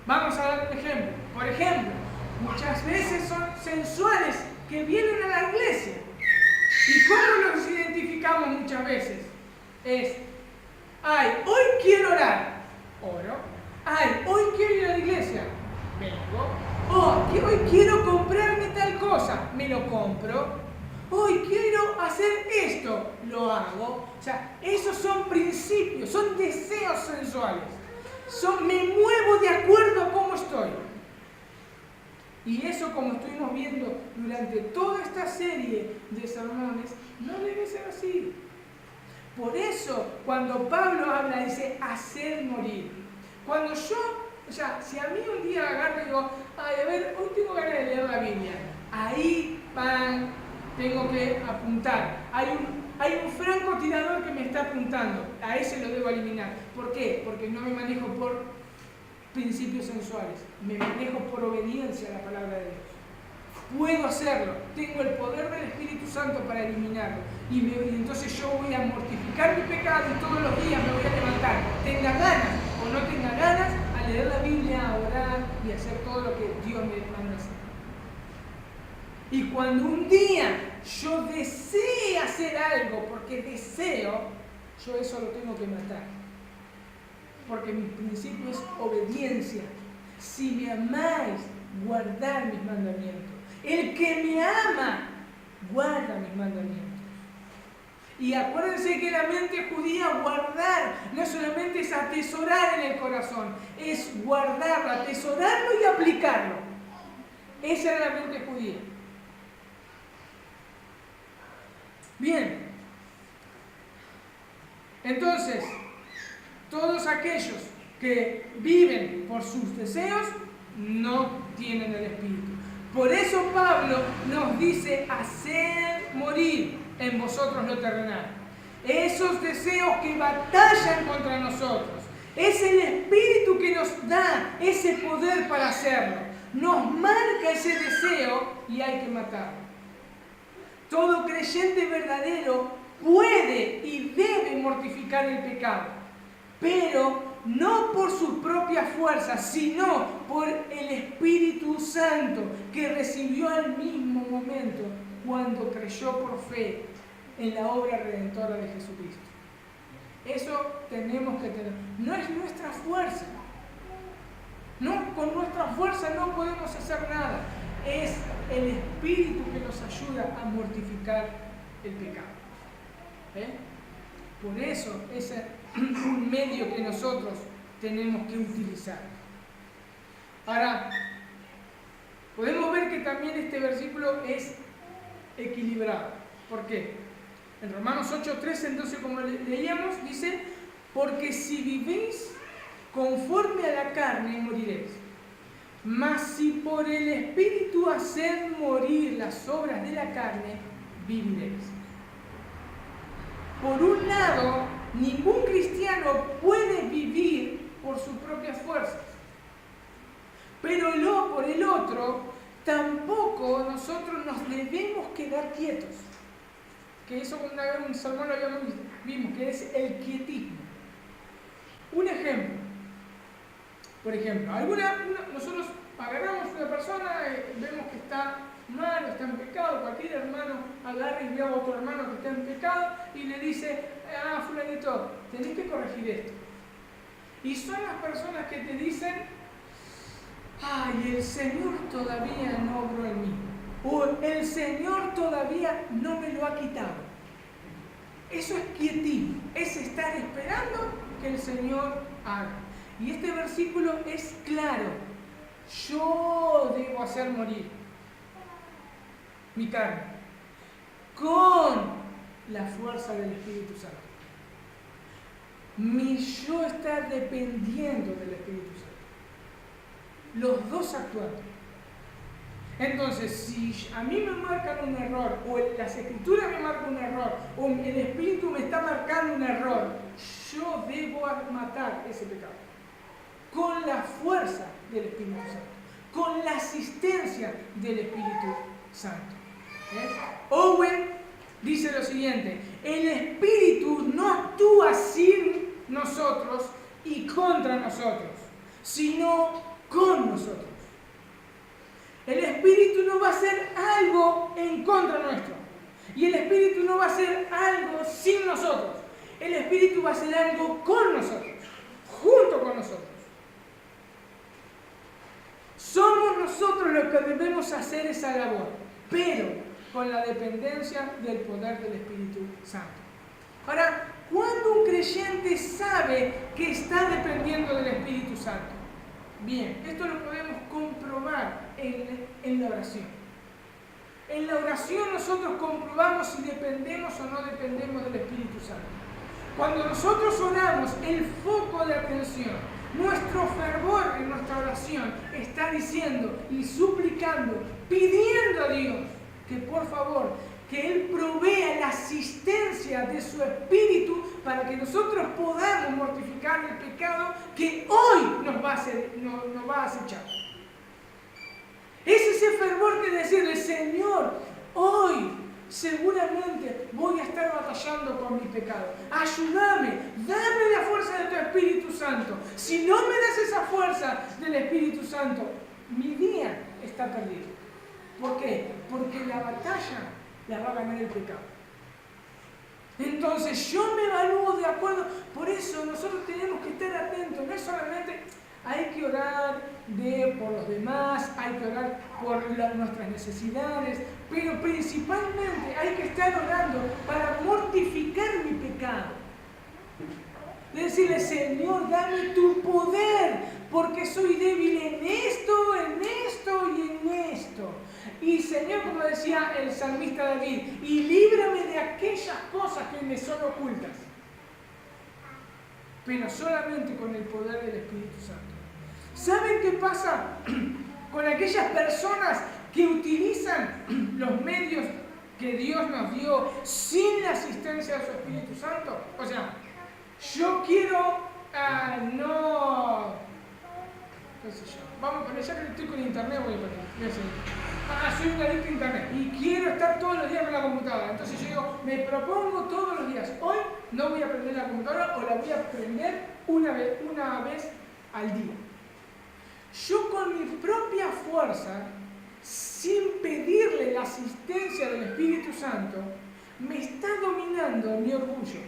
Vamos a dar un ejemplo. Por ejemplo, muchas veces son sensuales que vienen a la iglesia. ¿Y cómo los identificamos muchas veces? Es, hoy quiero orar, oro. Hoy quiero ir a la iglesia, vengo. Hoy quiero comprarme tal cosa, me lo compro. Hoy quiero hacer esto, lo hago. O sea, esos son principios, son deseos sensuales. Me muevo de acuerdo a cómo estoy. Y eso, como estuvimos viendo durante toda esta serie de sermones, no debe ser así. Por eso, cuando Pablo habla, dice hacer morir. Cuando yo, si a mí un día agarro y digo, hoy tengo ganas de leer la Biblia, ahí tengo que apuntar. Hay un francotirador que me está apuntando, a ese lo debo eliminar. ¿Por qué? Porque no me manejo por principios sensuales, me manejo por obediencia a la palabra de Dios. Puedo hacerlo, tengo el poder del Espíritu Santo para eliminarlo. Y entonces yo voy a mortificar mi pecado y todos los días me voy a levantar, tenga ganas o no tenga ganas, a leer la Biblia, a orar y a hacer todo lo que Dios me manda hacer. Y cuando un día yo desee hacer algo, porque deseo, yo eso lo tengo que matar. Porque mi principio es obediencia. Si me amáis, guardad mis mandamientos. El que me ama, guarda mis mandamientos. Y acuérdense que la mente judía, guardar, no solamente es atesorar en el corazón, es guardarlo, atesorarlo y aplicarlo. Esa era la mente judía. Bien, entonces, todos aquellos que viven por sus deseos no tienen el Espíritu. Por eso Pablo nos dice, haced morir en vosotros lo terrenal. Esos deseos que batallan contra nosotros. Es el Espíritu que nos da ese poder para hacerlo. Nos marca ese deseo y hay que matarlo. Todo creyente verdadero puede y debe mortificar el pecado, pero no por sus propias fuerzas, sino por el Espíritu Santo que recibió al mismo momento cuando creyó por fe en la obra redentora de Jesucristo. Eso tenemos que tener. No es nuestra fuerza. No, con nuestra fuerza no podemos hacer nada. Es el Espíritu que nos ayuda a mortificar el pecado. Por eso es un medio que nosotros tenemos que utilizar. Ahora, podemos ver que también este versículo es equilibrado. ¿Por qué? En Romanos 8:13, entonces, como leíamos, dice, porque si vivís conforme a la carne, moriréis. Mas si por el Espíritu haced morir las obras de la carne, viviréis. Por un lado, ningún cristiano puede vivir por sus propias fuerzas. Pero por el otro, tampoco nosotros nos debemos quedar quietos. Que eso una vez en un sermón lo vimos, que es el quietismo. Un ejemplo. Por ejemplo, nosotros agarramos a una persona, vemos que está mal, está en pecado, cualquier hermano agarra y ve a otro hermano que está en pecado y le dice, fulanito, tenés que corregir esto. Y son las personas que te dicen, el Señor todavía no obró en mí, o el Señor todavía no me lo ha quitado. Eso es quietismo, es estar esperando que el Señor haga. Y este versículo es claro. Yo debo hacer morir mi carne con la fuerza del Espíritu Santo. Mi yo está dependiendo del Espíritu Santo. Los dos actuando. Entonces, si a mí me marcan un error, o las escrituras me marcan un error, o el Espíritu me está marcando un error, yo debo matar ese pecado. Con la fuerza del Espíritu Santo, con la asistencia del Espíritu Santo. Owen dice lo siguiente: el Espíritu no actúa sin nosotros y contra nosotros, sino con nosotros. El Espíritu no va a hacer algo en contra nuestro. Y el Espíritu no va a hacer algo sin nosotros. El Espíritu va a hacer algo con nosotros, junto con nosotros. Somos nosotros los que debemos hacer esa labor, pero con la dependencia del poder del Espíritu Santo. Ahora, ¿cuándo un creyente sabe que está dependiendo del Espíritu Santo? Bien, esto lo podemos comprobar en la oración. En la oración nosotros comprobamos si dependemos o no dependemos del Espíritu Santo. Cuando nosotros oramos, el foco de atención, nuestro fervor en nuestra oración está diciendo y suplicando, pidiendo a Dios que por favor, que Él provea la asistencia de su Espíritu para que nosotros podamos mortificar el pecado que hoy nos va a acechar. Es ese fervor que decirle: Señor, hoy seguramente voy a estar batallando con mi pecado. Ayúdame, dame la fuerza de tu Espíritu Santo. Si no me das esa fuerza del Espíritu Santo, mi día está perdido. ¿Por qué? Porque la batalla la va a ganar el pecado. Entonces yo me evalúo de acuerdo. Por eso nosotros tenemos que estar atentos. No es solamente hay que orar por los demás, hay que orar por nuestras necesidades, pero principalmente hay que estar orando para mortificar mi pecado. Decirle: Señor, dame tu poder, porque soy débil en esto y en esto. Y Señor, como decía el salmista David, y líbrame de aquellas cosas que me son ocultas. Pero solamente con el poder del Espíritu Santo. ¿Saben qué pasa con aquellas personas que utilizan los medios que Dios nos dio sin la asistencia de su Espíritu Santo? O sea, yo quiero qué sé yo, vamos a poner, ya que estoy con internet, voy a poner, soy un adicto a internet y quiero estar todos los días con la computadora. Entonces yo digo, me propongo todos los días, hoy no voy a prender la computadora, o la voy a prender una vez al día. Yo con mi propia fuerza, sin pedirle la asistencia del Espíritu Santo, me está dominando mi orgullo.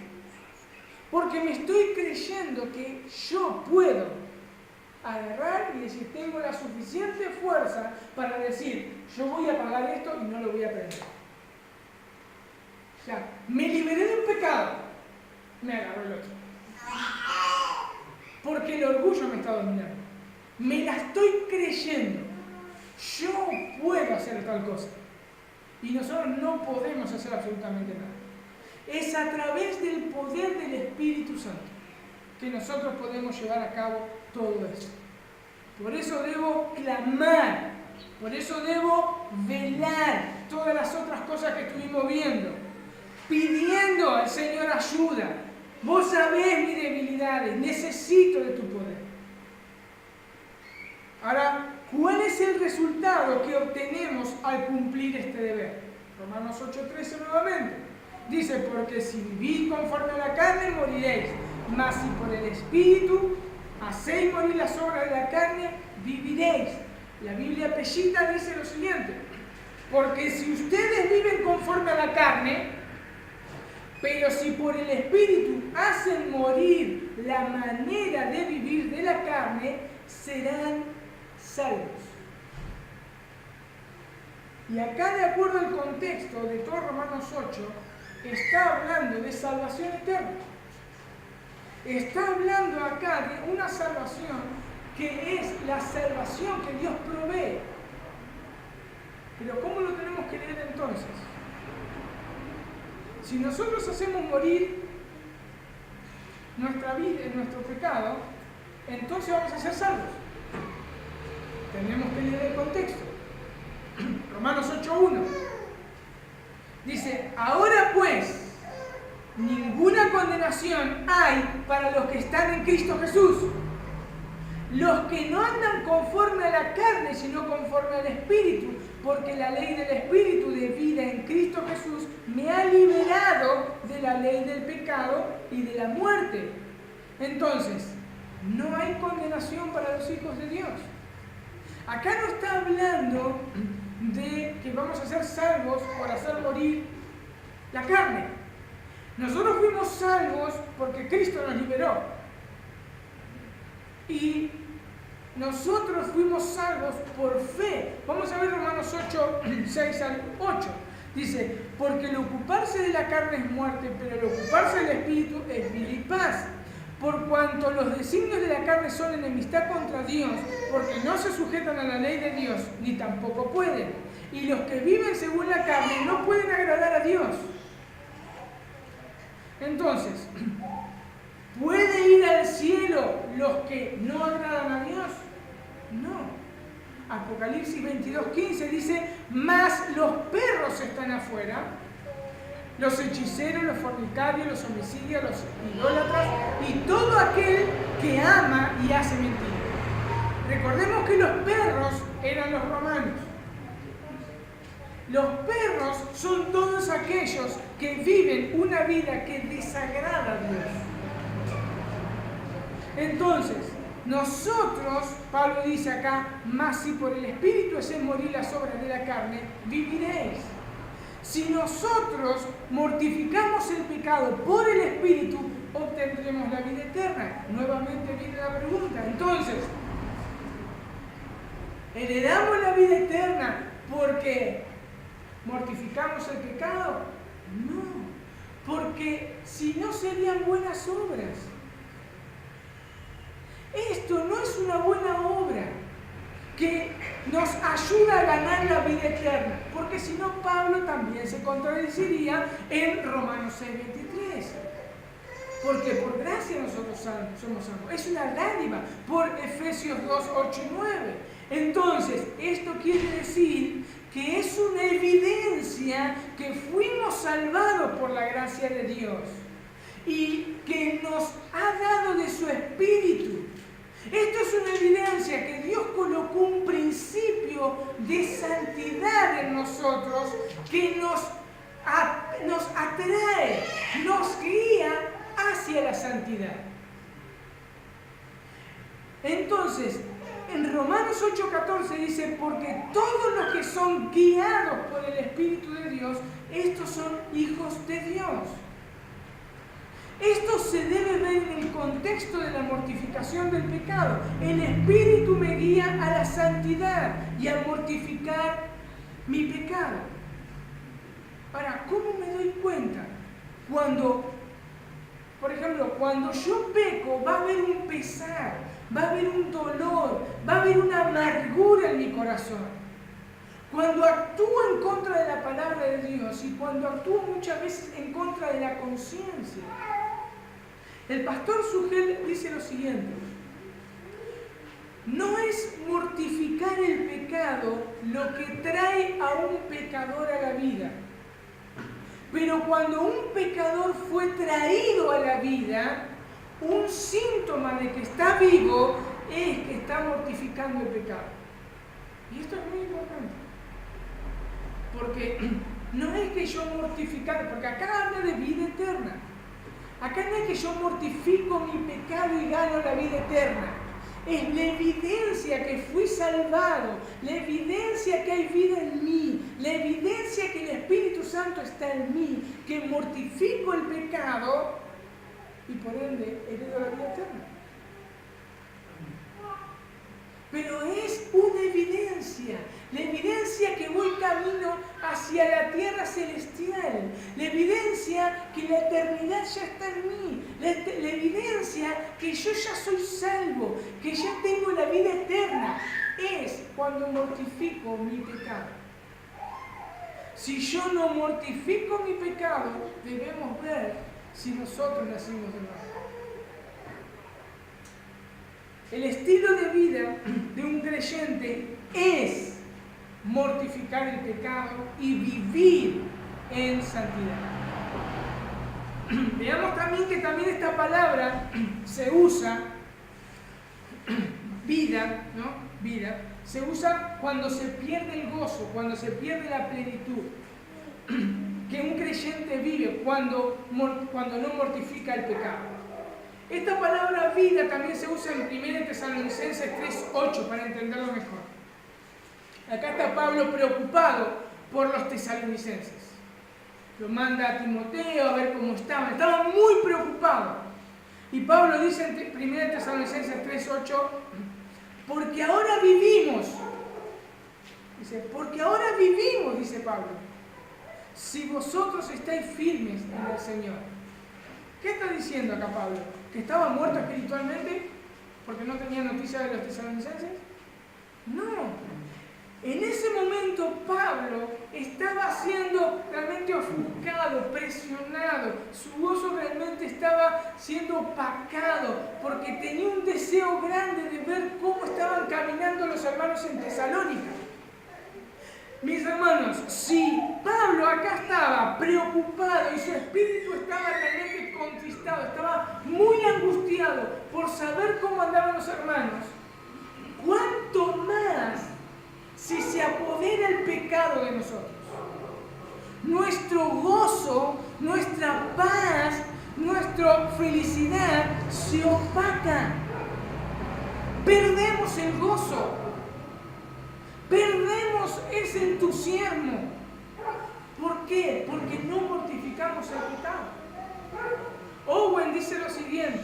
Porque me estoy creyendo que yo puedo agarrar y decir, tengo la suficiente fuerza para decir, yo voy a apagar esto y no lo voy a prender. O sea, me liberé de un pecado, me agarró el otro. Porque el orgullo me está dominando. Me la estoy creyendo. Yo puedo hacer tal cosa. Y nosotros no podemos hacer absolutamente nada. Es a través del poder del Espíritu Santo que nosotros podemos llevar a cabo todo eso. Por eso debo clamar, por eso debo velar todas las otras cosas que estuvimos viendo, pidiendo al Señor ayuda. Vos sabés mis debilidades, necesito de tu poder. Ahora, ¿cuál es el resultado que obtenemos al cumplir este deber? Romanos 8:13 nuevamente. Dice, porque si vivís conforme a la carne, moriréis. Mas si por el Espíritu hacéis morir las obras de la carne, viviréis. La Biblia Pellita dice lo siguiente, porque si ustedes viven conforme a la carne, pero si por el Espíritu hacen morir la manera de vivir de la carne, serán salvos. Y acá, de acuerdo al contexto de todo Romanos 8, está hablando de salvación eterna. Está hablando acá de una salvación que es la salvación que Dios provee. Pero ¿cómo lo tenemos que leer entonces? Si nosotros hacemos morir nuestra vida en nuestro pecado, entonces vamos a ser salvos. Tenemos que leer el contexto. Romanos 8:1. Dice, ahora pues, ninguna condenación hay para los que están en Cristo Jesús. Los que no andan conforme a la carne, sino conforme al Espíritu, porque la ley del Espíritu de vida en Cristo Jesús me ha liberado de la ley del pecado y de la muerte. Entonces, no hay condenación para los hijos de Dios. Acá no está hablando de que vamos a ser salvos por hacer morir la carne. Nosotros fuimos salvos porque Cristo nos liberó. Y nosotros fuimos salvos por fe. Vamos a ver Romanos 8, 6 al 8. Dice, porque el ocuparse de la carne es muerte, pero el ocuparse del Espíritu es vida y paz. Por cuanto los designios de la carne son enemistad contra Dios, porque no se sujetan a la ley de Dios, ni tampoco pueden. Y los que viven según la carne no pueden agradar a Dios. Entonces, ¿puede ir al cielo los que no agradan a Dios? No. Apocalipsis 22:15 dice, mas los perros están afuera, los hechiceros, los fornicarios, los homicidios, los idólatras y todo aquel que ama y hace mentira. Recordemos que los perros eran los romanos. Los perros son todos aquellos que viven una vida que desagrada a Dios. Entonces, nosotros, Pablo dice acá, mas si por el Espíritu hacéis morir las obras de la carne, viviréis. Si nosotros mortificamos el pecado por el Espíritu, obtendremos la vida eterna. Nuevamente viene la pregunta. Entonces, ¿heredamos la vida eterna porque mortificamos el pecado? No, porque si no serían buenas obras. Esto no es una buena obra que nos ayuda a ganar la vida eterna, porque si no Pablo también se contradeciría en Romanos 6:23. Porque por gracia nosotros somos salvos. Es una dádiva por Efesios 2:8 y 9. Entonces, esto quiere decir que es una evidencia que fuimos salvados por la gracia de Dios y que nos ha dado de su Espíritu. Esto es una evidencia que Dios colocó un principio de santidad en nosotros que nos atrae, nos guía hacia la santidad. Entonces, en Romanos 8:14 dice, porque todos los que son guiados por el Espíritu de Dios, estos son hijos de Dios. Esto se debe ver en el contexto de la mortificación del pecado. El Espíritu me guía a la santidad y a mortificar mi pecado. Ahora, ¿cómo me doy cuenta? Cuando, por ejemplo, cuando yo peco, va a haber un pesar, va a haber un dolor, va a haber una amargura en mi corazón. Cuando actúo en contra de la palabra de Dios y cuando actúo muchas veces en contra de la conciencia. El pastor Sugel dice lo siguiente: no es mortificar el pecado lo que trae a un pecador a la vida. Pero cuando un pecador fue traído a la vida, un síntoma de que está vivo es que está mortificando el pecado. Y esto es muy importante. Porque no es que yo mortificar, porque acá habla de vida eterna. Acá no es que yo mortifico mi pecado y gano la vida eterna. Es la evidencia que fui salvado, la evidencia que hay vida en mí, la evidencia que el Espíritu Santo está en mí, que mortifico el pecado y por ende heredo la vida eterna. Pero es una evidencia, la evidencia que voy camino hacia la tierra celestial, la evidencia que la eternidad ya está en mí, la evidencia que yo ya soy salvo, que ya tengo la vida eterna, es cuando mortifico mi pecado. Si yo no mortifico mi pecado, debemos ver si nosotros nacimos de nuevo. El estilo de vida de un creyente es mortificar el pecado y vivir en santidad. Veamos también que también esta palabra se usa, vida, ¿no? Vida, se usa cuando se pierde el gozo, cuando se pierde la plenitud que un creyente vive cuando no mortifica el pecado. Esta palabra vida también se usa en 1 Tesalonicenses 3:8 para entenderlo mejor. Acá está Pablo preocupado por los tesalonicenses. Lo manda a Timoteo a ver cómo estaban. Estaba muy preocupado. Y Pablo dice en 1 Tesalonicenses 3:8, porque ahora vivimos. Dice, porque ahora vivimos, dice Pablo, si vosotros estáis firmes en el Señor. ¿Qué está diciendo acá Pablo? ¿Que estaba muerto espiritualmente porque no tenía noticia de los tesalonicenses? No. En ese momento Pablo estaba siendo realmente ofuscado, presionado. Su gozo realmente estaba siendo opacado porque tenía un deseo grande de ver cómo estaban caminando los hermanos en Tesalónica. Mis hermanos, si Pablo acá estaba preocupado y su espíritu estaba realmente contristado, estaba muy angustiado por saber cómo andaban los hermanos, ¿cuánto más si se apodera el pecado de nosotros? Nuestro gozo, nuestra paz, nuestra felicidad se opaca. Perdemos el gozo. Perdemos ese entusiasmo. ¿Por qué? Porque no mortificamos el pecado. Owen dice lo siguiente: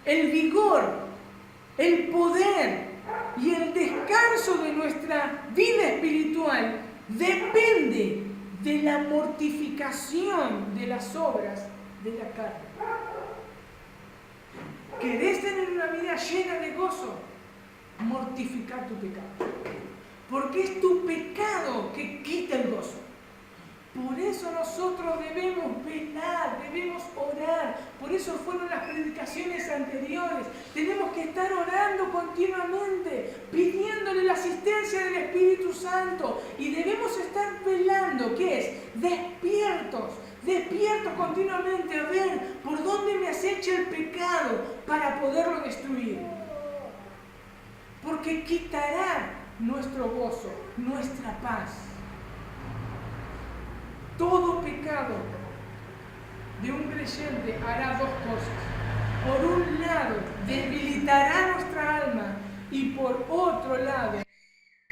el vigor, el poder y el descanso de nuestra vida espiritual depende de la mortificación de las obras de la carne. ¿Querés tener una vida llena de gozo? Mortificar tu pecado, porque es tu pecado que quita el gozo. Por eso nosotros debemos velar, debemos orar. Por eso fueron las predicaciones anteriores. Tenemos que estar orando continuamente, pidiéndole la asistencia del Espíritu Santo, y debemos estar velando. ¿Qué es? Despiertos continuamente a ver por dónde me acecha el pecado para poderlo destruir. Porque quitará nuestro gozo, nuestra paz. Todo pecado de un creyente hará dos cosas. Por un lado, debilitará nuestra alma, y por otro lado,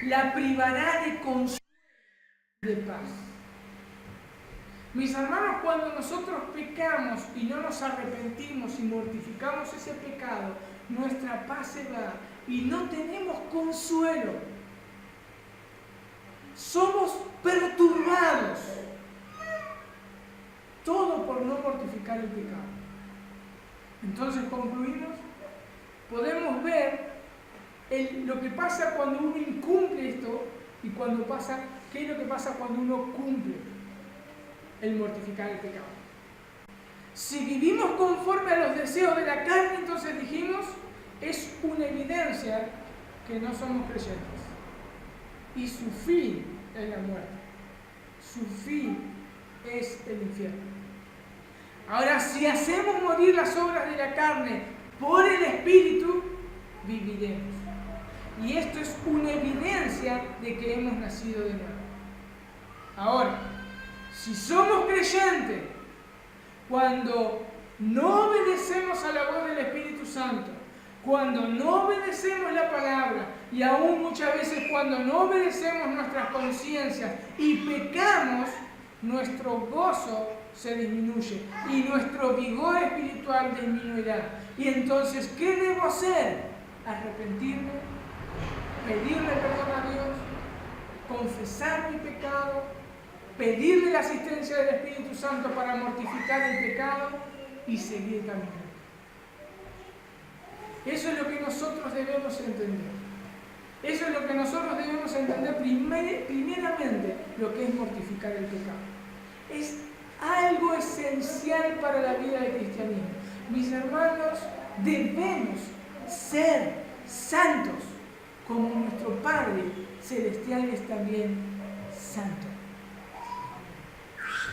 la privará de consuelo y de paz. Mis hermanos, cuando nosotros pecamos y no nos arrepentimos y mortificamos ese pecado, nuestra paz se va y no tenemos consuelo. Somos perturbados. Todo por no mortificar el pecado. Entonces concluimos, podemos ver lo que pasa cuando uno incumple esto y qué es lo que pasa cuando uno cumple el mortificar el pecado. Si vivimos conforme a los deseos de la carne, entonces dijimos, es una evidencia que no somos creyentes. Y su fin es la muerte. Su fin es el infierno. Ahora, si hacemos morir las obras de la carne por el Espíritu, viviremos. Y esto es una evidencia de que hemos nacido de nuevo. Ahora, si somos creyentes, cuando no obedecemos a la voz del Espíritu Santo, cuando no obedecemos la palabra, y aún muchas veces cuando no obedecemos nuestras conciencias y pecamos, nuestro gozo se disminuye y nuestro vigor espiritual disminuirá. Y entonces, ¿qué debo hacer? Arrepentirme, pedirle perdón a Dios, confesar mi pecado, pedirle la asistencia del Espíritu Santo para mortificar el pecado y seguir caminando. Eso es lo que nosotros debemos entender. Eso es lo que nosotros debemos entender primeramente, lo que es mortificar el pecado. Es algo esencial para la vida del cristianismo. Mis hermanos, debemos ser santos. como nuestro Padre Celestial es también santo.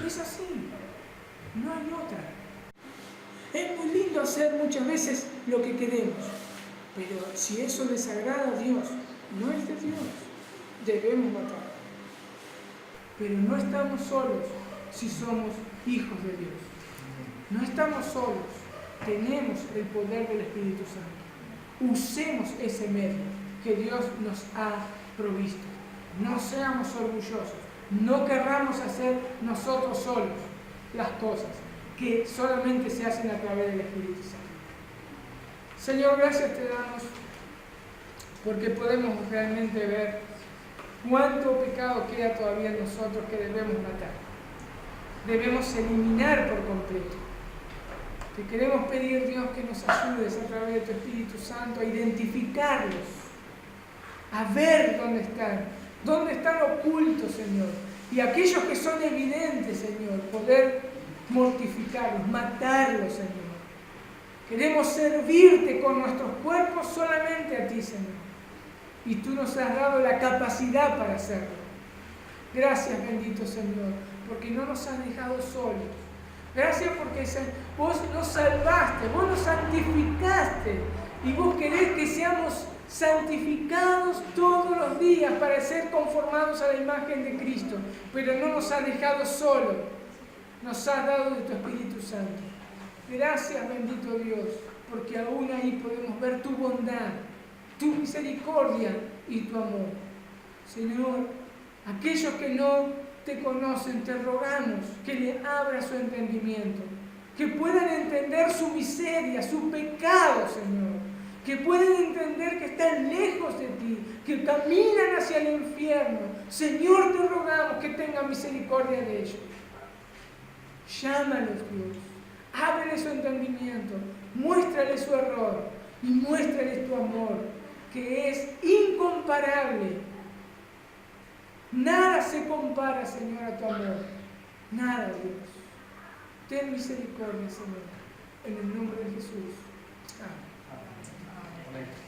Es así, no hay otra. Es muy lindo hacer muchas veces lo que queremos, pero si eso desagrada a Dios, no es de Dios, debemos matar. Pero no estamos solos si somos hijos de Dios. No estamos solos, tenemos el poder del Espíritu Santo. Usemos ese medio que Dios nos ha provisto. No seamos orgullosos, no querramos hacer nosotros solos las cosas que solamente se hacen a través del Espíritu Santo. Señor, gracias te damos porque podemos realmente ver cuánto pecado queda todavía en nosotros que debemos matar. Debemos eliminar por completo. Te queremos pedir, Dios, que nos ayudes a través de tu Espíritu Santo a identificarlos, a ver dónde están ocultos, Señor. Y aquellos que son evidentes, Señor, poder mortificarlos, matarlos, Señor. Queremos servirte con nuestros cuerpos solamente a ti, Señor. Y tú nos has dado la capacidad para hacerlo. Gracias, bendito Señor, porque no nos has dejado solos. Gracias porque vos nos salvaste, vos nos santificaste y vos querés que seamos santificados todos los días para ser conformados a la imagen de Cristo. Pero no nos has dejado solos, nos has dado de tu Espíritu Santo. Gracias, bendito Dios, porque aún ahí podemos ver tu bondad, tu misericordia y tu amor. Señor, aquellos que no te conocen, te rogamos que le abras su entendimiento, que puedan entender su miseria, su pecado, Señor, que puedan entender que están lejos de ti, que caminan hacia el infierno. Señor, te rogamos que tengas misericordia de ellos. Llámalos, Dios, ábrele su entendimiento, muéstrale su error y muéstrale tu amor, que es incomparable. Nada se compara, Señor, a tu amor. Nada, Dios. Ten misericordia, Señor. En el nombre de Jesús. Amén.